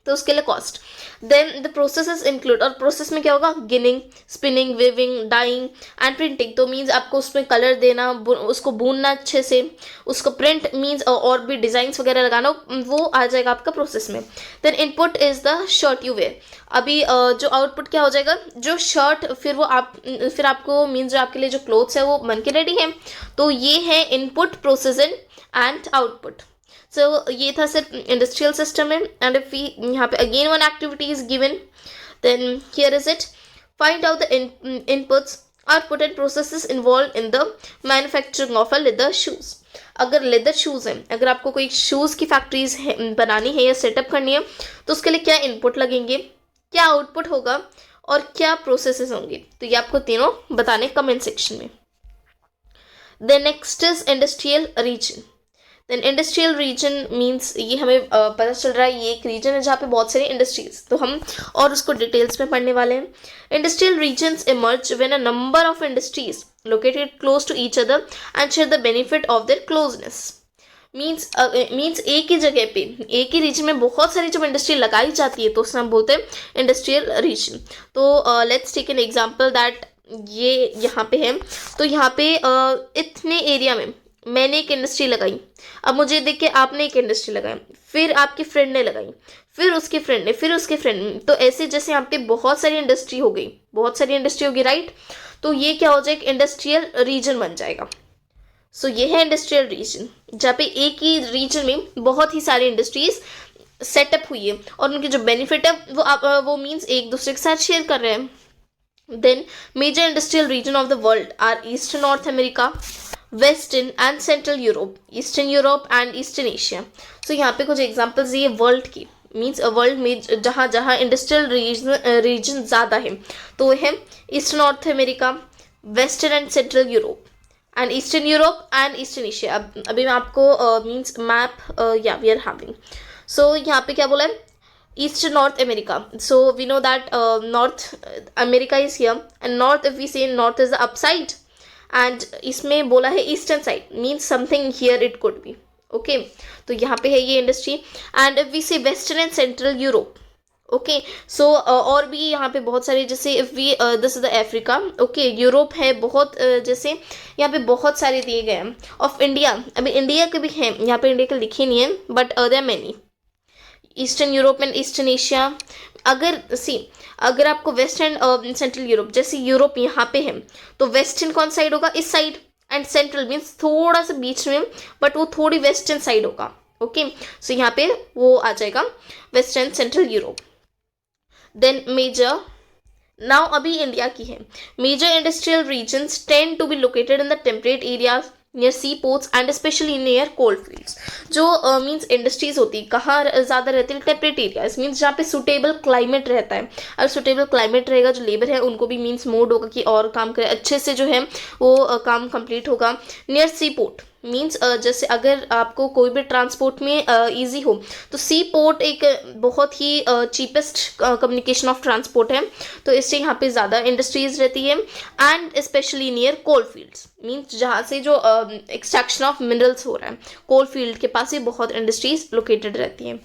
तो उसके लिए cost. Then the process include, और प्रोसेस में क्या होगा, ginning, spinning, weaving, dyeing and printing, तो मीन्स आपको उसमें कलर देना, उसको भूनना अच्छे से, उसको प्रिंट मीन्स और भी डिजाइंस वगैरह लगाना, वो आ जाएगा आपका प्रोसेस में। Then input is the shirt you wear, अभी जो आउटपुट क्या हो जाएगा, जो शर्ट फिर आपको मीन्स जो आपके लिए जो क्लोथ्स है वो बन के रेडी है, तो ये है input, process and output. So ये था सिर्फ इंडस्ट्रियल सिस्टम में। एंड इफ वी यहाँ पे again one activity is given, then here is it, find out the inputs, output and processes involve in the manufacturing of a leather shoes. अगर लेदर शूज़ हैं, अगर आपको कोई शूज़ की फैक्ट्रीज बनानी है या सेटअप करनी है, तो उसके लिए क्या इनपुट लगेंगे, क्या आउटपुट होगा और क्या प्रोसेसेस होंगे, तो ये आपको तीनों बताने कमेंट सेक्शन में। Then next is industrial region. Then industrial region means ये हमें पता चल रहा है ये एक रीजन है जहाँ पे बहुत सारी इंडस्ट्रीज, तो हम और उसको डिटेल्स में पढ़ने वाले हैं। Industrial regions emerge when a number of industries located close to each other and share the benefit of their closeness. Means एक ही जगह पे, एक ही रीजन में बहुत सारी जब इंडस्ट्री लगाई जाती है तो उसे हम बोलते हैं इंडस्ट्रियल रीजन। तो let's take an example that ये यहाँ पे है, तो यहाँ पे इतने एरिया में मैंने एक इंडस्ट्री लगाई, अब मुझे देख के आपने एक इंडस्ट्री लगाई, फिर आपके फ्रेंड ने लगाई, फिर उसके फ्रेंड ने, फिर उसके फ्रेंड ने, तो ऐसे जैसे यहाँ पे बहुत सारी इंडस्ट्री हो गई, बहुत सारी इंडस्ट्री होगी, राइट। तो ये क्या हो जाएगा, इंडस्ट्रियल रीजन बन जाएगा। सो ये है इंडस्ट्रियल रीजन, जहाँ पे एक ही रीजन में बहुत ही सारी इंडस्ट्रीज सेटअप हुई है और उनके जो बेनिफिट है वो मीन्स एक दूसरे के साथ शेयर कर रहे हैं। Then major industrial region of the world are eastern north America, western and central Europe, eastern Europe and eastern Asia. So यहाँ पे कुछ एग्जांपल्स ये वर्ल्ड की, मीन्स वर्ल्ड में जहाँ जहाँ इंडस्ट्रियल रीजन ज़्यादा है, तो वो है eastern north America, western and central Europe and eastern Europe and eastern Asia. अभी मैं आपको मीन्स मैप या वी आर हैविंग, सो यहाँ पे क्या बोला है, eastern north America. So we know that north America is here and north, if we say north is the upside, and इसमें बोला है eastern side, means something here it could be, okay. तो यहाँ पे है ये industry. And if we say western and central Europe, okay. So और भी यहाँ पे बहुत सारे, जैसे if we this is the Africa, okay, Europe है बहुत, जैसे यहाँ पे बहुत सारे दिए गए हैं। ऑफ इंडिया, अभी इंडिया के भी हैं, यहाँ पे इंडिया के लिखे नहीं है but there are many, eastern Europe and eastern Asia. अगर आपको वेस्टर्न सेंट्रल यूरोप, जैसे यूरोप यहाँ पे है, तो वेस्टर्न कौन साइड होगा, इस साइड, एंड सेंट्रल मीन्स थोड़ा सा बीच में, बट वो थोड़ी वेस्टर्न साइड होगा, ओके। सो यहाँ पे वो आ जाएगा western central Europe. Then major, now अभी इंडिया की है, major industrial regions tend to be located in the temperate areas near sea ports and specially near cold fields. जो मीन्स इंडस्ट्रीज होती है कहाँ ज़्यादा रहती है, टेम्परेट एरियाज, मीन्स जहाँ पे सुटेबल क्लाइमेट रहता है। अगर सुटेबल क्लाइमेट रहेगा, जो लेबर है उनको भी मीन्स मोड होगा कि और काम करे अच्छे से, जो है वो काम कंप्लीट होगा। नियर सी पोर्ट मीन्स जैसे अगर आपको कोई भी ट्रांसपोर्ट में इजी हो, तो सी पोर्ट एक बहुत ही चीपेस्ट कम्युनिकेशन ऑफ ट्रांसपोर्ट है, तो इससे यहाँ पे ज़्यादा इंडस्ट्रीज रहती है। And specially near coal fields, means जहाँ से जो एक्सट्रैक्शन ऑफ मिनरल्स हो रहा है, कोल फील्ड के पास ही बहुत इंडस्ट्रीज लोकेटेड रहती हैं।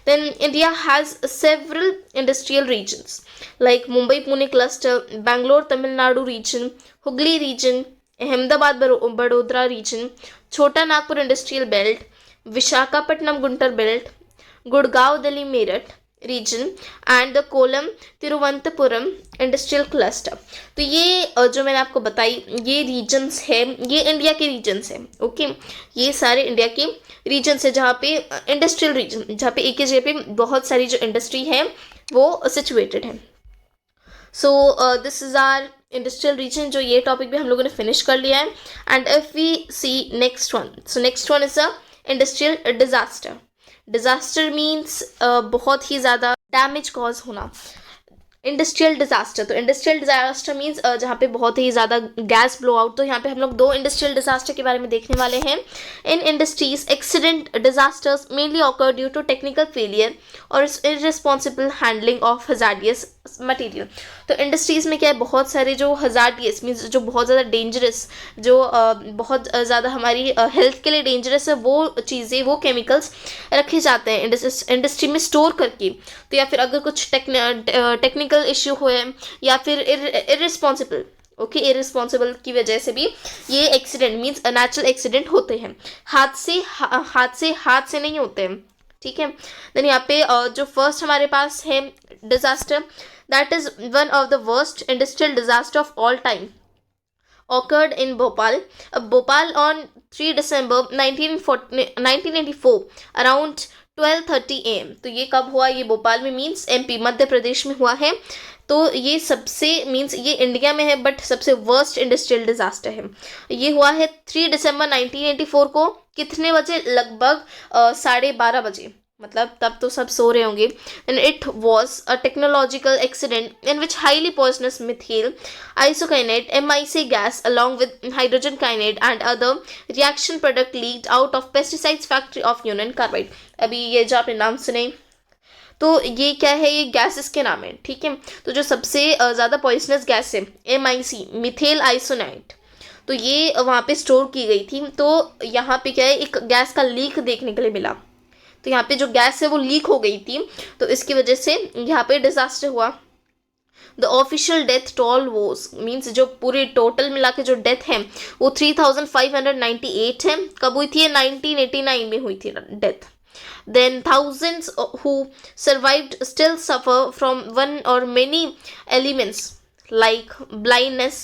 Then India has several industrial regions like Mumbai Pune cluster, Bangalore Tamil Nadu region, Hooghly region, Ahmedabad Vadodara region, Chota Nagpur industrial belt, Visakhapatnam Guntur belt, Gurgaon Delhi Meerut region and the Kollam Thiruvananthapuram industrial cluster. तो ये जो मैंने आपको बताई ये रीजन्स है, ये इंडिया के रीजन्स है, ओके। ये सारे इंडिया के रीजन्स है जहाँ पे इंडस्ट्रियल रीजन, जहाँ पे एक ही जगह पे बहुत सारी जो इंडस्ट्री है वो सिचुएटेड है। So this is our industrial region, जो ये टॉपिक भी हम लोगों ने फिनिश कर लिया है। And if we see next one, so next one is a industrial disaster. Disaster means बहुत ही ज़्यादा डैमेज कॉज होना। इंडस्ट्रियल डिजास्टर, तो इंडस्ट्रियल डिजास्टर मीन्स जहाँ पे बहुत ही ज़्यादा गैस ब्लो आउट, तो यहाँ पे हम लोग दो इंडस्ट्रियल डिजास्टर के बारे में देखने वाले हैं. In industries accident disasters mainly occur due to technical failure और irresponsible handling of hazardous material. तो इंडस्ट्रीज़ में क्या है, बहुत सारे जो हजार्डियस मीन्स जो बहुत ज़्यादा डेंजरस, जो बहुत ज़्यादा हमारी हेल्थ के लिए डेंजरस है, वो चीज़ें, वो केमिकल्स रखे जाते हैं इंडस्ट्री में स्टोर करके. तो या फिर अगर कुछ टेक्निकल इश्यू हुए या फिर इररिस्पॉन्सिबल, ओके, इररिस्पॉन्सिबल की वजह से भी ये एक्सीडेंट मीन्स नेचुरल एक्सीडेंट होते हैं. हाथ से नहीं होते हैं, ठीक है. देन यहाँ पे जो फर्स्ट हमारे पास है disaster, that is one of the worst industrial disaster of all time occurred in Bhopal on 3 December 1984 around 12:30 AM. तो ये कब हुआ, ये भोपाल में मीन्स एमपी मध्य प्रदेश में हुआ है. तो ये सबसे मीन्स ये इंडिया में है बट सबसे वर्स्ट इंडस्ट्रियल डिजास्टर है. ये हुआ है 3 दिसंबर 1984 को. कितने बजे, लगभग 12:30 बजे, मतलब तब तो सब सो रहे होंगे. And it was a technological accident in which highly poisonous methyl isocyanate MIC gas along with hydrogen cyanide and other reaction product leaked out of pesticides factory of Union Carbide. अभी ये जो आपने नाम सुने, तो ये क्या है, ये गैस इसके नाम है, ठीक है. तो जो सबसे ज़्यादा पॉइजनस गैस है MIC मिथेल आइसोनाइट, तो ये वहाँ पे स्टोर की गई थी. तो यहाँ पे क्या है, एक गैस का लीक देखने के लिए मिला. तो यहाँ पे जो गैस है वो लीक हो गई थी, तो इसकी वजह से यहाँ पे डिजास्टर हुआ. The official death toll was means जो पूरे टोटल मिला के जो डेथ है वो 3598 है. कब हुई थी, 1989 में हुई थी death. Then thousands who survived still suffer from one or many elements like blindness,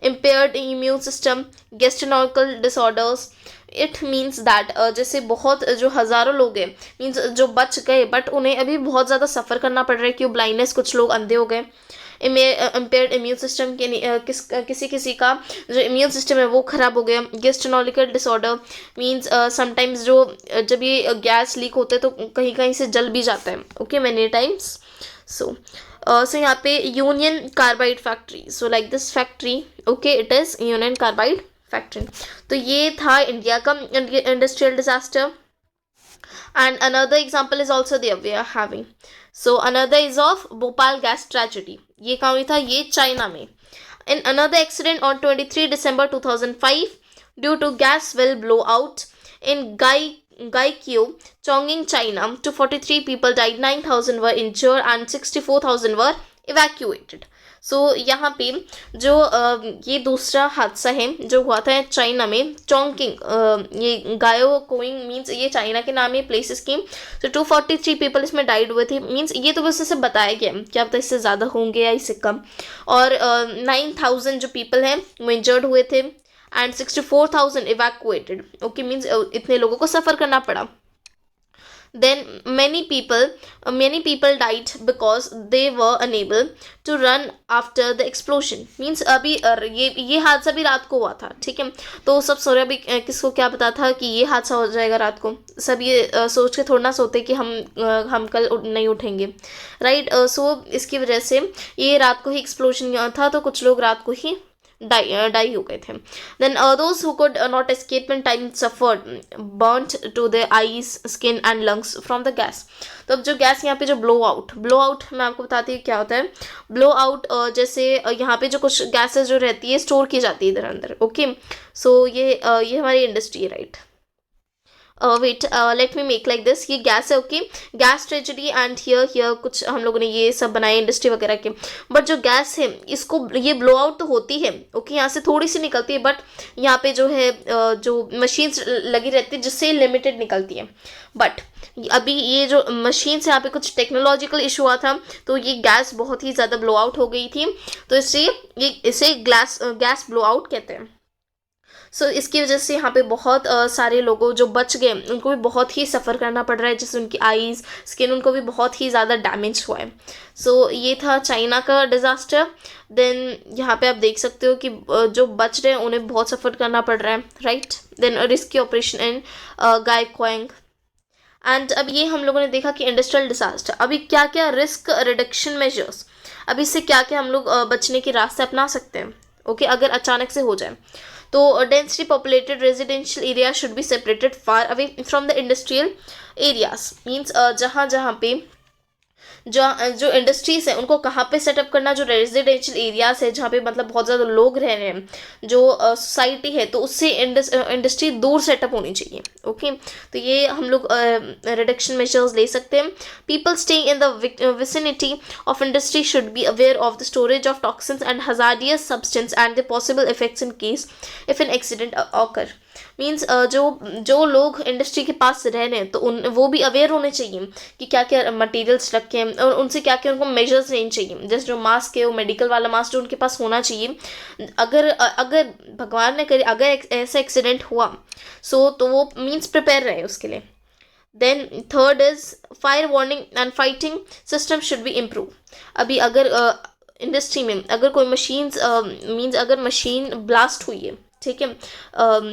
impaired immune system, gastrointestinal disorders. It means that जैसे बहुत जो हज़ारों लोग हैं मीन्स जो बच गए बट उन्हें अभी बहुत ज़्यादा सफ़र करना पड़ रहा है. क्यों, ब्लाइंडनेस, कुछ लोग अंधे हो गए. इम्पेयर्ड इम्यून सिस्टम के किसी का जो इम्यून सिस्टम है वो ख़राब हो गया. गेस्ट्रोनोलिकल डिसऑर्डर मीन्स समटाइम्स जो जब ये गैस लीक होते हैं तो कहीं कहीं से जल भी जाता है, ओके, मैनी टाइम्स. सो यहाँ पे union carbide factory, so like this factory, okay, it is union carbide factory. तो ये था इंडिया का industrial disaster. And another example is also there we are having. So another is of Bhopal gas tragedy. ये कहाँ हुई था, ये चाइना में. In another accident on 23 December 2005 due to gas well blowout in Gaikyo, Chongqing, China, 243 people died, 9,000 were injured and 64,000 were evacuated. सो यहाँ पे जो ये दूसरा हादसा है जो हुआ था चाइना में, चोंगकिंग, ये गायो कोइंग मीन्स ये चाइना के नाम है प्लेसेस की. तो 243 पीपल इसमें डाइड हुए थे. मीन्स ये तो बस इसे बताया गया, क्या पता इससे ज़्यादा होंगे या इससे कम. और 9,000 जो पीपल हैं वो इंजर्ड हुए थे एंड 64,000 इवैक्यूएटेड, ओके, मीन्स इतने लोगों को सफ़र करना पड़ा. Then many people died because they were unable to run after the explosion. Means अभी ये हादसा भी रात को हुआ था, ठीक है. तो सब सो रहे, अभी किसको क्या पता था कि ये हादसा हो जाएगा रात को. सब ये सोच के थोड़ा ना सोते कि हम कल नहीं उठेंगे, राइट. सो इसकी वजह से ये रात को ही एक्सप्लोजन था, तो कुछ लोग रात को ही डाई हो गए थे. Then those who could not escape in time suffered burnt to the eyes, skin and lungs from the gas. तो अब जो गैस यहाँ पे जो ब्लो आउट मैं आपको बताती हूँ क्या होता है. ब्लो आउट जैसे यहाँ पे जो कुछ गैसेस जो रहती है स्टोर की जाती है इधर अंदर, ओके. सो ये हमारी इंडस्ट्री है, right. Wait, let me make like this. ये गैस है, okay, gas tragedy and here कुछ हम लोगों ने ये सब बनाए इंडस्ट्री वगैरह के. बट जो गैस है इसको ये ब्लो आउट तो होती है, ओके, यहाँ से थोड़ी सी निकलती है, बट यहाँ पे जो है जो मशीन्स लगी रहती है जिससे लिमिटेड निकलती है. बट अभी ये जो मशीन से यहाँ पे कुछ टेक्नोलॉजिकल इशू हुआ था, तो ये गैस बहुत ही ज़्यादा ब्लो आउट हो गई थी, तो इससे इसे गैस ब्लो आउट कहते हैं. सो इसकी वजह से यहाँ पे बहुत सारे लोगों जो बच गए उनको भी बहुत ही सफ़र करना पड़ रहा है, जैसे उनकी आईज़, स्किन, उनको भी बहुत ही ज़्यादा डैमेज हुआ है. सो ये था चाइना का डिज़ास्टर. देन यहाँ पे आप देख सकते हो कि जो बच रहे हैं उन्हें बहुत सफ़र करना पड़ रहा है, right. Then rescue operation in गायक्वांग. एंड अब ये हम लोगों ने देखा कि इंडस्ट्रियल डिजास्टर, अभी क्या क्या रिस्क रिडक्शन मेजर्स, अभी इससे क्या क्या हम लोग बचने के रास्ते अपना सकते हैं, ओके, अगर अचानक से हो जाए तो densely populated residential area should be separated far away from the industrial areas, means जहाँ जहाँ पे जो जो इंडस्ट्रीज है उनको कहाँ पे सेटअप करना, जो रेजिडेंशियल एरियाज है जहाँ पे मतलब बहुत ज़्यादा लोग रह रहे हैं, जो सोसाइटी है, तो उससे इंडस्ट्री दूर सेटअप होनी चाहिए, ओके। तो ये हम लोग रिडक्शन मेजर्स ले सकते हैं। People staying in the vicinity of industry should be aware of the storage of toxins and hazardous substance and the possible effects in case if an accident occur, means जो जो लोग इंडस्ट्री के पास रह रहे हैं तो वो भी अवेयर होने चाहिए कि क्या क्या मटेरियल्स रखे हैं और उनसे क्या क्या उनको मेजर्स लेने चाहिए। जैसे जो मास्क है वो मेडिकल वाला मास्क जो उनके पास होना चाहिए, अगर अगर भगवान ने करे अगर ऐसा एक्सीडेंट हुआ तो वो मीन्स प्रिपेयर रहे उसके लिए। Then third is fire warning and fighting system should be improve. अभी अगर इंडस्ट्री में अगर कोई मशीन्स मीन्स अगर मशीन ब्लास्ट हुई है, ठीक है,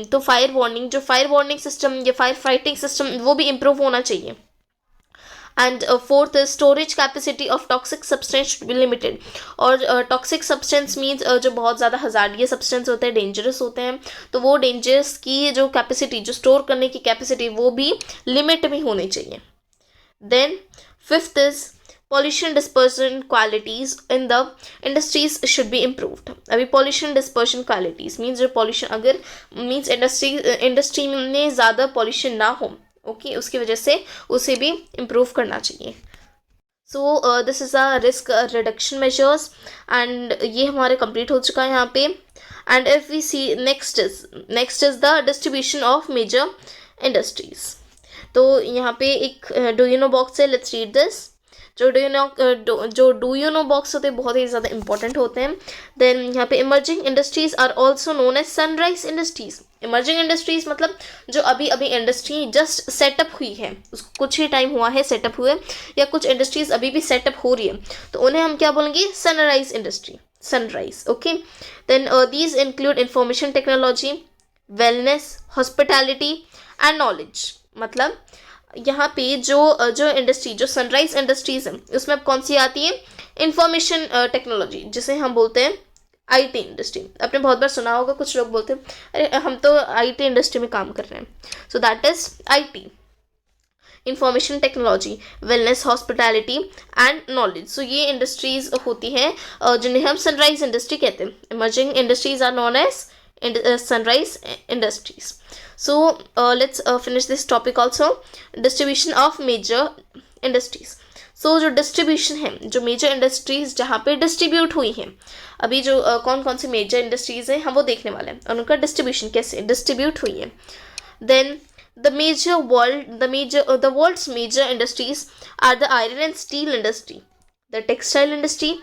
तो फायर वार्निंग सिस्टम या फायर फाइटिंग सिस्टम वो भी इम्प्रूव होना चाहिए। And fourth storage capacity of toxic substance should be limited, और टॉक्सिक सब्सटेंस मीन्स जो बहुत ज़्यादा हजार्डियस सब्सटेंस होते हैं, डेंजरस होते हैं, तो वो डेंजरस की जो कैपेसिटी, जो स्टोर करने की कैपेसिटी, वो भी लिमिट में होनी चाहिए। Then fifth is pollution dispersion qualities in the industries should be improved। अभी pollution dispersion qualities means जो pollution अगर means इंडस्ट्री में ज़्यादा pollution ना हो, ओके, उसकी वजह से उसे भी improve करना चाहिए। So this is a risk reduction measures and ये हमारे कंप्लीट हो चुका है यहाँ पे। And if we see next is the distribution of major industries. तो यहाँ पे एक डू यू नो बॉक्स है, लेट्स रीड दिस। जो डू यू नो बॉक्स होते हैं बहुत ही ज़्यादा इंपॉर्टेंट होते हैं। देन यहाँ पे emerging industries are also known as sunrise industries. Emerging industries मतलब जो अभी अभी इंडस्ट्री जस्ट सेटअप हुई है, उसको कुछ ही टाइम हुआ है सेटअप हुए, या कुछ इंडस्ट्रीज अभी भी सेटअप हो रही है, तो उन्हें हम क्या बोलेंगे, sunrise industry, sunrise, okay. Then these include information technology, wellness, hospitality and knowledge. मतलब यहाँ पे जो इंडस्ट्री, जो सनराइज इंडस्ट्रीज है, उसमें अब कौन सी आती है, इंफॉर्मेशन टेक्नोलॉजी, जिसे हम बोलते हैं आईटी इंडस्ट्री। आपने बहुत बार सुना होगा, कुछ लोग बोलते हैं अरे हम तो आईटी इंडस्ट्री में काम कर रहे हैं, so that is IT, information technology, wellness, hospitality and knowledge. So ये इंडस्ट्रीज होती हैं जिन्हें हम सनराइज इंडस्ट्री कहते हैं। Emerging industries are known as sunrise industries. So let's finish this topic also, distribution of major industries। So जो distribution है, जो major industries जहाँ पे distribute हुई हैं, अभी जो कौन कौन सी major industries हैं हम वो देखने वाले हैं और उनका distribution कैसे distribute हुई है। Then the world's major industries are the iron and steel industry, the textile industry,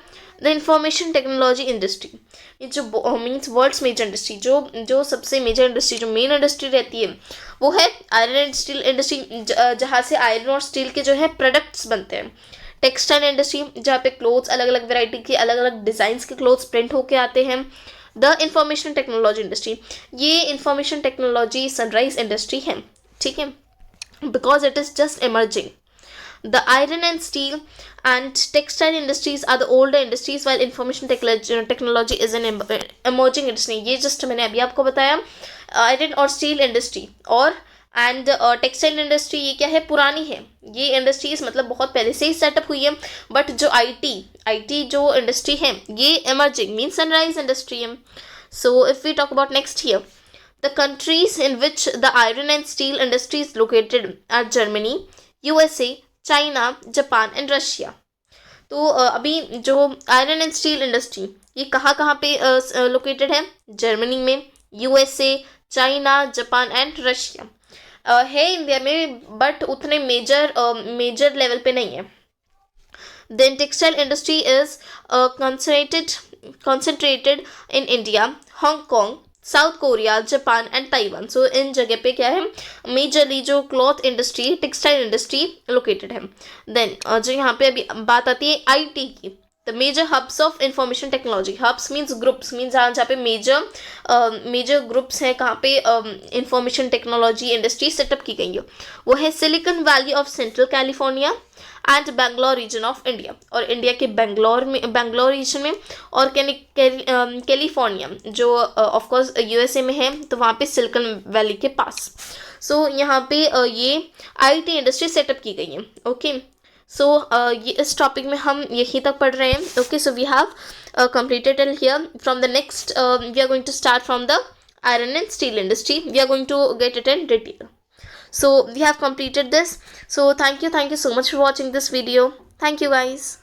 the information technology industry. ये जो मीन्स वर्ल्ड्स मेजर इंडस्ट्री, जो सबसे मेजर इंडस्ट्री, जो मेन इंडस्ट्री रहती है वो है आयरन एंड स्टील इंडस्ट्री, जहाँ से आयरन और स्टील के जो है प्रोडक्ट्स बनते हैं। टेक्सटाइल इंडस्ट्री, जहाँ पे क्लोथ्स अलग अलग वेराइटी के, अलग अलग डिज़ाइंस के क्लोथ्स प्रिंट होके आते हैं। द इंफॉर्मेशन टेक्नोलॉजी इंडस्ट्री, ये इंफॉर्मेशन टेक्नोलॉजी सनराइज इंडस्ट्री है, ठीक है, because it is just emerging. The iron and steel and textile industries are the older industries, while information technology is an emerging industry। ये just मैंने अभी आपको बताया। आयरन और स्टील इंडस्ट्री और एंड टेक्सटाइल इंडस्ट्री ये क्या है, पुरानी है। ये इंडस्ट्रीज मतलब बहुत पहले से ही सेटअप हुई है, बट जो आईटी जो इंडस्ट्री है ये emerging मीन्स सनराइज इंडस्ट्री है। So if we talk about next here, the countries in which the iron and steel industry is located are Germany, USA, China, Japan and Russia. तो अभी जो आयरन एंड स्टील इंडस्ट्री ये कहाँ कहाँ पे लोकेटेड है, जर्मनी में, USA, China, Japan and Russia है इंडिया में, बट उतने मेजर लेवल पे नहीं है। Then textile industry is concentrated in India, Hong Kong, south Korea, Japan and Taiwan. So इन जगह पे क्या है, मेजरली जो cloth industry, textile industry located है। देन जो यहाँ पे अभी बात आती है आईटी की, the major hubs of information technology. Hubs means groups, means जहाँ पे मेजर ग्रुप्स हैं, कहाँ पे इंफॉर्मेशन टेक्नोलॉजी इंडस्ट्री सेटअप की गई है, वो है Silicon Valley of central California and Bangalore region of India. और इंडिया के बेंगलोर रीजन में, और कैलिफोर्निया जो ऑफ कोर्स यूएसए में है, तो वहाँ पे सिलिकॉन वैली के पास. सो यहाँ पे ये आईटी इंडस्ट्री सेटअप की गई है. ओके, सो ये इस टॉपिक में हम यहीं तक पढ़ रहे हैं. Okay, so we have completed till here. From the next we are going to start from the iron and steel industry. We are going to get it in detail. So we have completed this. So thank you so much for watching this video. Thank you guys.